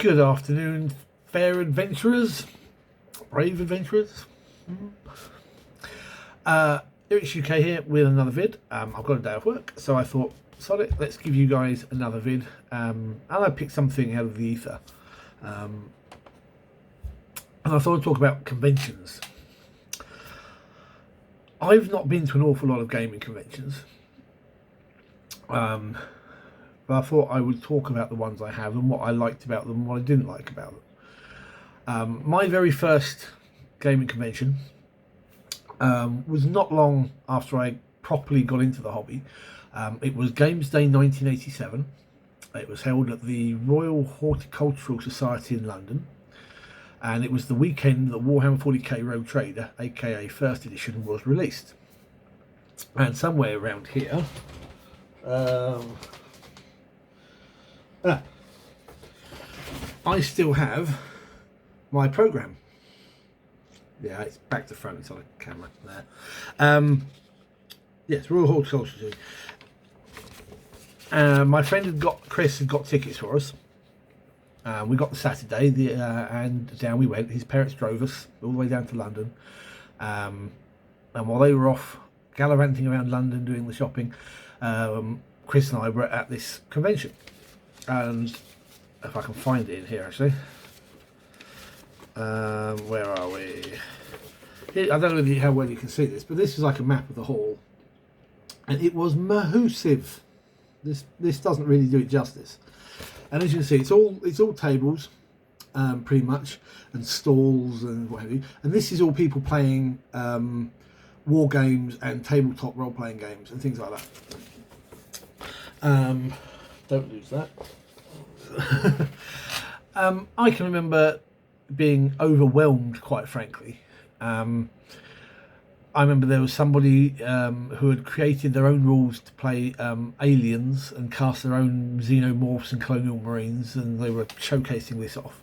Good afternoon, fair adventurers, brave adventurers. It's UK here with another vid. I've got a day off work, so I thought, sod it, let's give you guys another vid. And I picked something out of the ether. And I thought I'd talk about conventions. I've not been to an awful lot of gaming conventions. But I thought I would talk about the ones I have and what I liked about them and what I didn't like about them. My very first gaming convention was not long after I properly got into the hobby. It was Games Day 1987. It was held at the Royal Horticultural Society in London, and it was the weekend that Warhammer 40k Rogue Trader, aka First Edition, was released. And somewhere around here, I still have my program. Yeah, it's back to front. It's on a camera there. Yes, Royal Horticulture. My friend Chris had got tickets for us. We got the Saturday, and down we went. His parents drove us all the way down to London. And while they were off gallivanting around London doing the shopping, Chris and I were at this convention. And if I can find it in here, actually. Where are we? Here, I don't know how well you can see this, but this is like a map of the hall, and it was massive. This doesn't really do it justice. And as you can see, it's all tables, pretty much, and stalls and what have you. And this is all people playing war games and tabletop role-playing games and things like that. Don't lose that. I can remember being overwhelmed, quite frankly. I remember there was somebody who had created their own rules to play aliens and cast their own xenomorphs and colonial marines, and they were showcasing this off.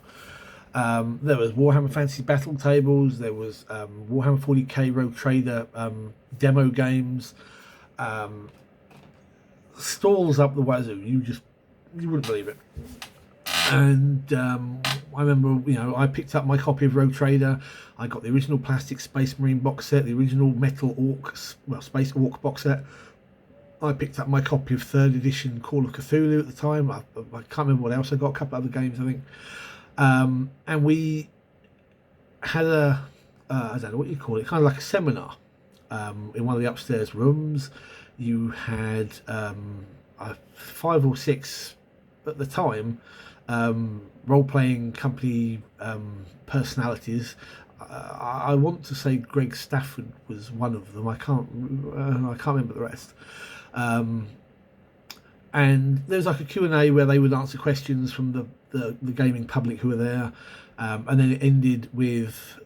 There was Warhammer Fantasy Battle Tables, there was Warhammer 40k Rogue Trader demo games, stalls up the wazoo. You wouldn't believe it. And I remember, I picked up my copy of Rogue Trader. I got the original plastic Space Marine box set, the original metal Space Orc box set. I picked up my copy of 3rd edition Call of Cthulhu at the time. I can't remember what else I got, a couple of other games, I think. And we had I don't know what you call it, kind of like a seminar in one of the upstairs rooms. You had 5 or 6 at the time role-playing company personalities. I want to say Greg Stafford was one of them. I can't remember the rest. And there was like a Q&A where they would answer questions from the gaming public who were there, and then it ended with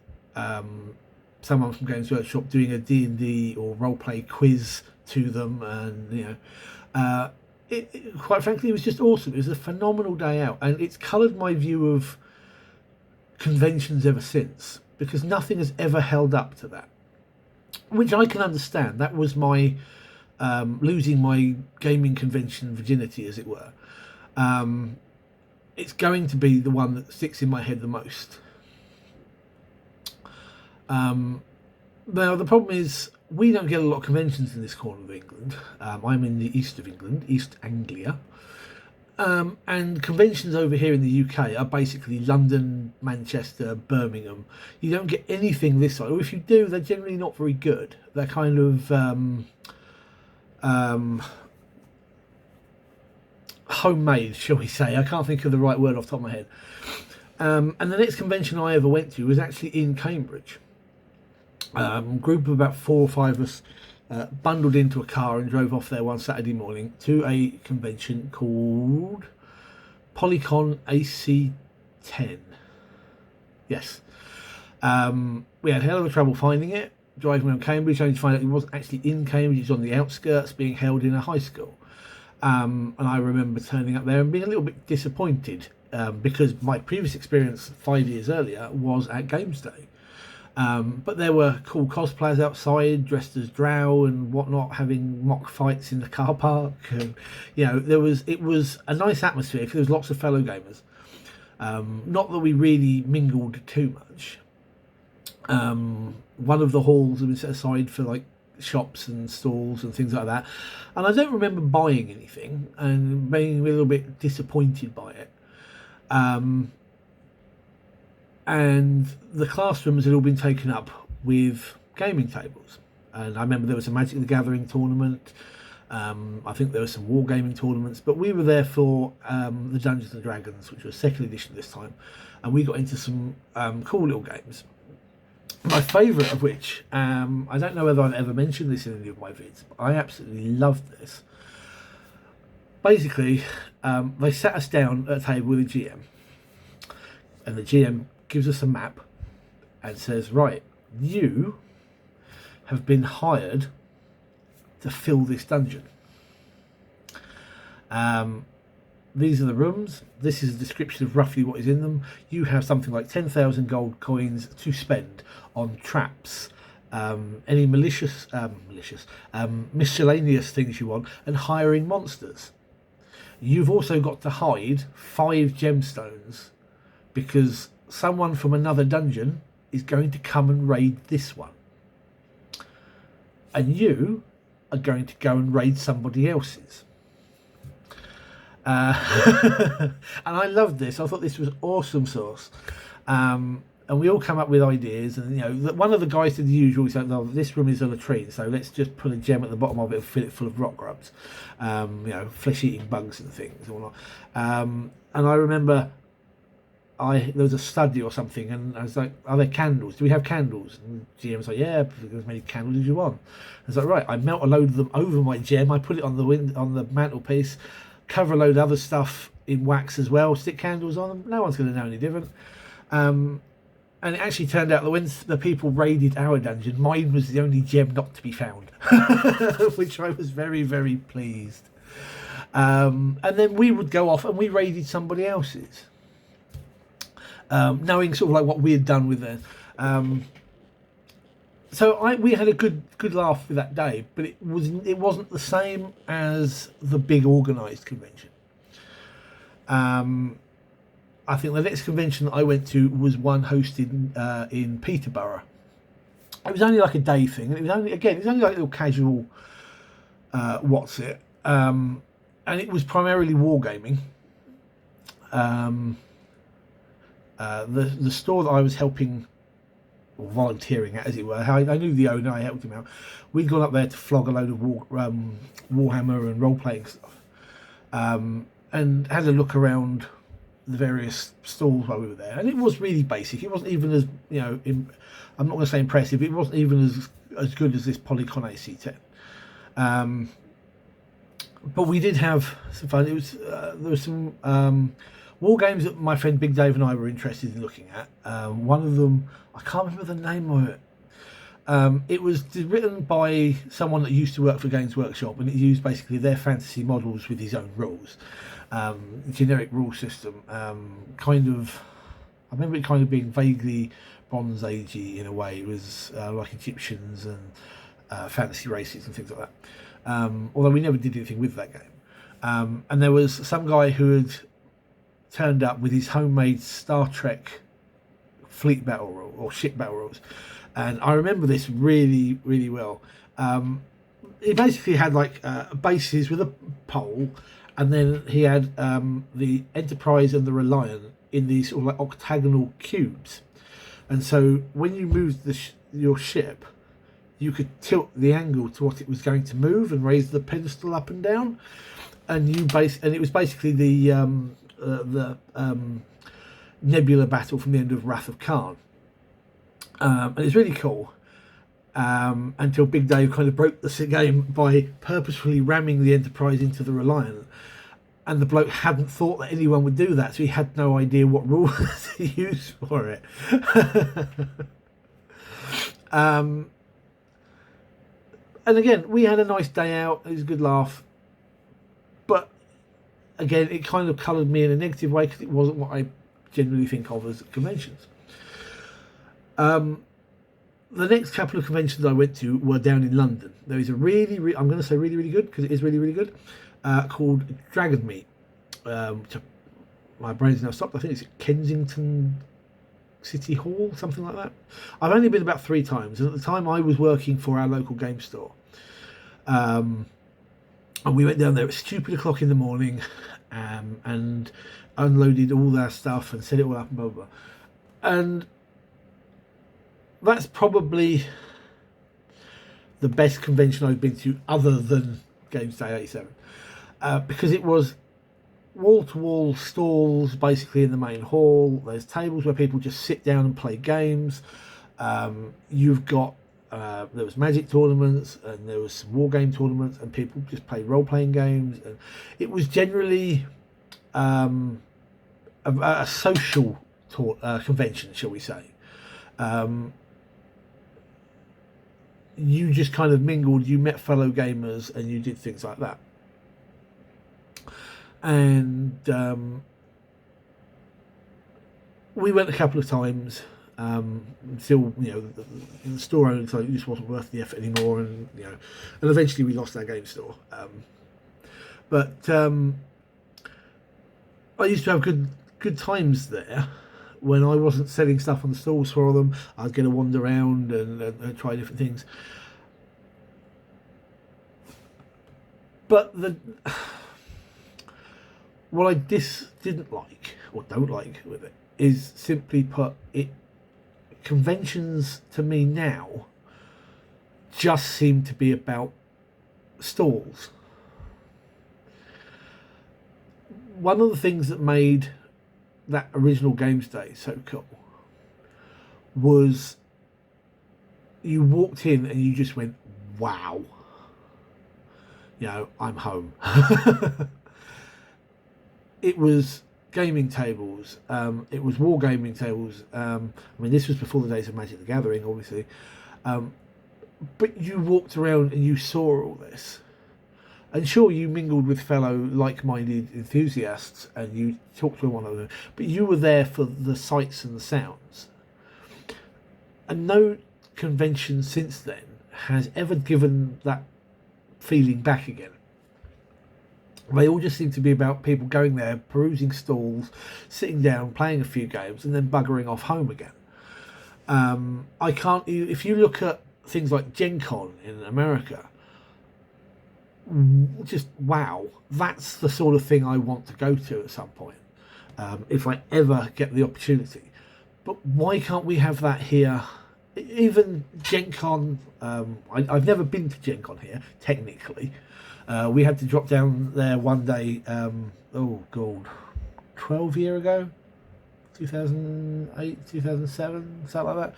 someone from Games Workshop doing a D&D or role-play quiz to them, and quite frankly, it was just awesome. It was a phenomenal day out, and it's coloured my view of conventions ever since, because nothing has ever held up to that, which I can understand. That was my losing my gaming convention virginity, as it were. It's going to be the one that sticks in my head the most. Now, the problem is, we don't get a lot of conventions in this corner of England. I'm in the east of England, East Anglia. And conventions over here in the UK are basically London, Manchester, Birmingham. You don't get anything this side, or if you do, they're generally not very good. They're kind of homemade, shall we say. I can't think of the right word off the top of my head. And the next convention I ever went to was actually in Cambridge. Group of about 4 or 5 of us bundled into a car and drove off there one Saturday morning to a convention called Polycon AC10. Yes. We had a hell of a trouble finding it, driving around Cambridge, only to find out it wasn't actually in Cambridge. It was on the outskirts, being held in a high school. And I remember turning up there and being a little bit disappointed, because my previous experience 5 years earlier was at Games Day. But there were cool cosplayers outside dressed as Drow and whatnot, having mock fights in the car park, and it was a nice atmosphere because there was lots of fellow gamers. Not that we really mingled too much. One of the halls had been set aside for like shops and stalls and things like that, and I don't remember buying anything and being a little bit disappointed by it. And the classrooms had all been taken up with gaming tables, and I remember there was a Magic the Gathering tournament. I think there were some wargaming tournaments, but we were there for the Dungeons and Dragons, which was second edition this time, and we got into some cool little games. My favourite of which, I don't know whether I've ever mentioned this in any of my vids, but I absolutely loved this. Basically, they sat us down at a table with a GM, and the GM gives us a map and says, right, you have been hired to fill this dungeon. These are the rooms. This is a description of roughly what is in them. You have something like 10,000 gold coins to spend on traps, any miscellaneous things you want, and hiring monsters. You've also got to hide 5 gemstones because someone from another dungeon is going to come and raid this one. And you are going to go and raid somebody else's. And I loved this. I thought this was awesome sauce. And we all come up with ideas. And, you know, one of the guys did the usual. He said, no, this room is a latrine, so let's just put a gem at the bottom of it and fill it full of rock grubs. You know, flesh-eating bugs and things and whatnot. And I remember there was a study or something, and I was like, are there candles? Do we have candles? And the GM was like, yeah, as many candles as you want. I was like, right, I melt a load of them over my gem, I put it on the mantelpiece, cover a load of other stuff in wax as well, stick candles on them, no one's going to know any different. And it actually turned out that when the people raided our dungeon, mine was the only gem not to be found, which I was very, very pleased. And then we would go off and we raided somebody else's. Knowing sort of like what we had done with it. So we had a good laugh with that day, but it wasn't the same as the big organised convention. I think the next convention that I went to was one hosted in Peterborough. It was only like a day thing, and it was only like a little casual what's it, and it was primarily wargaming. The store that I was helping, or volunteering at, as it were, I knew the owner, I helped him out. We'd gone up there to flog a load of Warhammer and role-playing stuff, and had a look around the various stalls while we were there. And it was really basic. It wasn't even as, you know, I'm not going to say impressive, it wasn't even as good as this Polycon AC10. But we did have some fun. It was there was some war games that my friend Big Dave and I were interested in looking at. One of them, I can't remember the name of it. It was written by someone that used to work for Games Workshop, and it used basically their fantasy models with his own rules. Generic rule system. I remember it kind of being vaguely Bronze Agey in a way. It was like Egyptians and fantasy races and things like that. Although we never did anything with that game. And there was some guy who had turned up with his homemade Star Trek fleet battle rule or ship battle rules, and I remember this really, really well. He basically had like bases with a pole, and then he had the Enterprise and the Reliant in these sort of like octagonal cubes, and so when you moved your ship, you could tilt the angle to what it was going to move and raise the pedestal up and down, and it was basically the Nebula battle from the end of Wrath of Khan, and it's really cool until Big Dave kind of broke the game by purposefully ramming the Enterprise into the Reliant, and the bloke hadn't thought that anyone would do that, so he had no idea what rule to use for it. And again, we had a nice day out. It was a good laugh, but again, it kind of coloured me in a negative way because it wasn't what I generally think of as conventions. The next couple of conventions I went to were down in London. There is a I'm going to say really, really good, because it is really, really good, called Dragon Meet. my brain's now stopped. I think it's at Kensington City Hall, something like that. I've only been about 3 times, and at the time I was working for our local game store. And we went down there at stupid o'clock in the morning, and unloaded all their stuff and set it all up and blah, blah, blah. And that's probably the best convention I've been to other than Games Day 87. Because it was wall-to-wall stalls basically in the main hall. There's tables where people just sit down and play games. You've got there was Magic tournaments, and there was some war game tournaments, and people just played role-playing games, and it was generally a social convention, shall we say. You just kind of mingled, you met fellow gamers, and you did things like that. And we went a couple of times until the store owner decided it just wasn't worth the effort anymore, and and eventually we lost our game store. But I used to have good times there. When I wasn't selling stuff on the stalls for them, I'd get a wander around and try different things. But what I didn't like or don't like with it is, simply put, conventions to me now just seem to be about stalls. One of the things that made that original Games Day so cool was you walked in and you just went, wow, I'm home. It was gaming tables, it was wargaming tables. This was before the days of Magic the Gathering, obviously, but you walked around and you saw all this. And sure, you mingled with fellow like-minded enthusiasts and you talked to one another, but you were there for the sights and the sounds. And no convention since then has ever given that feeling back again. They all just seem to be about people going there, perusing stalls, sitting down, playing a few games, and then buggering off home again. If you look at things like Gen Con in America, just wow, that's the sort of thing I want to go to at some point, if I ever get the opportunity. But why can't we have that here? Even Gen Con, I've never been to Gen Con here, technically. We had to drop down there one day, 12 years ago, 2008, 2007, something like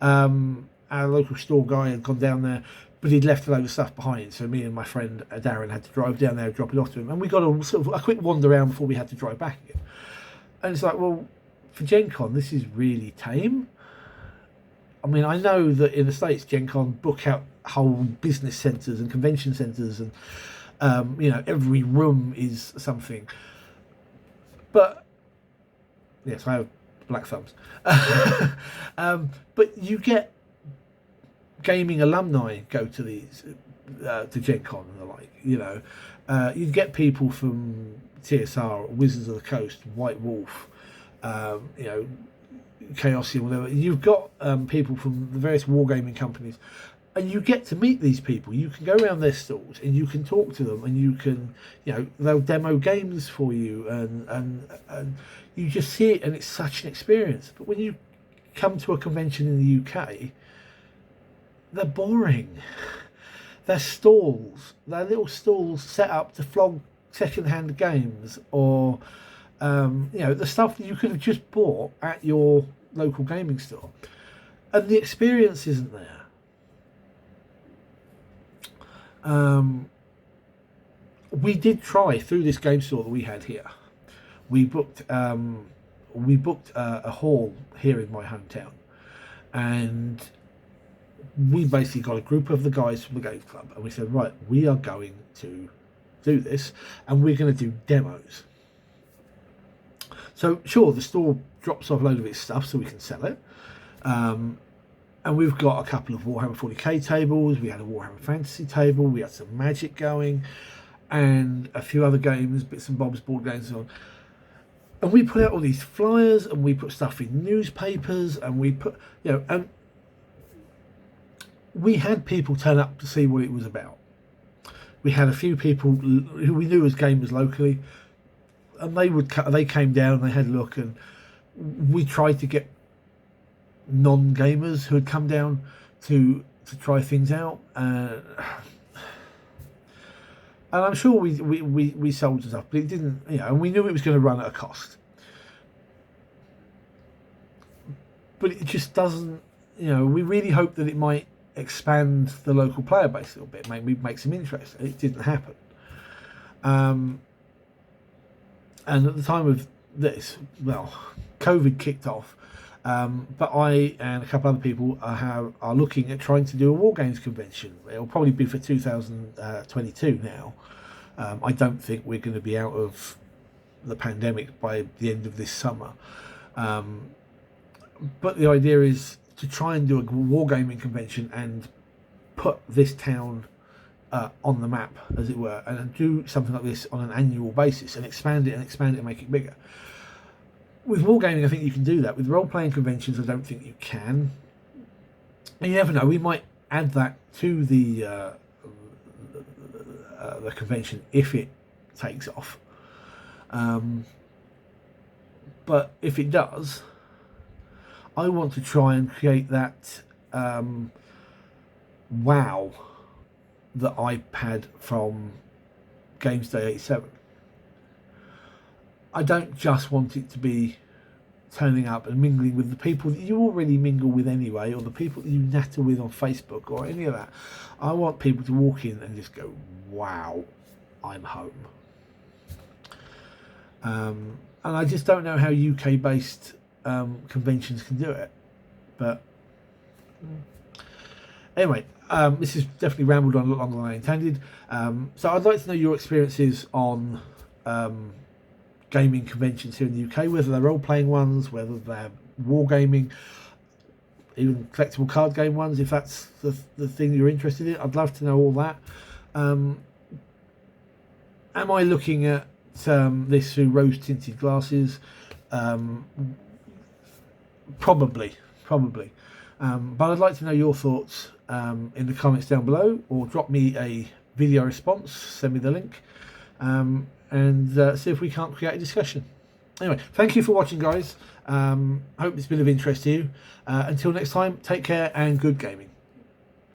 that. Our local store guy had gone down there, but he'd left a load of stuff behind, so me and my friend Darren had to drive down there and drop it off to him, and we got a quick wander around before we had to drive back again. And it's like, well, for Gen Con, this is really tame. I know that in the States, Gen Con book out whole business centres and convention centres, and every room is something. But yes, I have black thumbs. But you get gaming alumni go to these to Gen Con and the like. You get people from TSR, Wizards of the Coast, White Wolf, Chaosium, whatever. You've got people from the various wargaming companies, and you get to meet these people. You can go around their stalls and you can talk to them, and you can, they'll demo games for you, and you just see it, and it's such an experience. But when you come to a convention in the UK, they're boring. They're stalls. They're little stalls set up to flog second-hand games, or the stuff that you could have just bought at your local gaming store, and the experience isn't there. We did try through this game store that we had here. We booked a hall here in my hometown, and we basically got a group of the guys from the games club, and we said, right, we are going to do this, and we're going to do demos. So sure, the store drops off a load of its stuff so we can sell it, and we've got a couple of Warhammer 40k tables. We had a Warhammer Fantasy table, we had some Magic going, and a few other games, bits and bobs, board games and so And we put out all these flyers, and we put stuff in newspapers, and we put, and we had people turn up to see what it was about. We had a few people who we knew as gamers locally, and they came down, they had a look, and we tried to get non-gamers who had come down to try things out. And I'm sure we sold stuff, but it didn't, and we knew it was going to run at a cost. But it just doesn't, we really hoped that it might expand the local player base a little bit, maybe make some interest. It didn't happen. And at the time of this, well, COVID kicked off. But I and a couple other people are looking at trying to do a War Games convention. It'll probably be for 2022 now. I don't think we're going to be out of the pandemic by the end of this summer. But the idea is to try and do a wargaming convention and put this town on the map, as it were, and do something like this on an annual basis and expand it and make it bigger. With wargaming, I think you can do that. With role-playing conventions, I don't think you can. And you never know, we might add that to the convention if it takes off. But if it does, I want to try and create that wow that I had from Games Day 87. I don't just want it to be turning up and mingling with the people that you already mingle with anyway, or the people that you natter with on Facebook or any of that. I want people to walk in and just go, wow, I'm home. And I just don't know how UK-based conventions can do it. But anyway, this has definitely rambled on longer than I intended. So I'd like to know your experiences on gaming conventions here in the UK, whether they're role-playing ones, whether they're wargaming, even collectible card game ones, if that's the thing you're interested in. I'd love to know all that. Am I looking at this through rose-tinted glasses? Probably. But I'd like to know your thoughts in the comments down below, or drop me a video response, send me the link, and see if we can't create a discussion. Anyway, thank you for watching, guys. Hope it's been of interest to you. Until next time, take care and good gaming.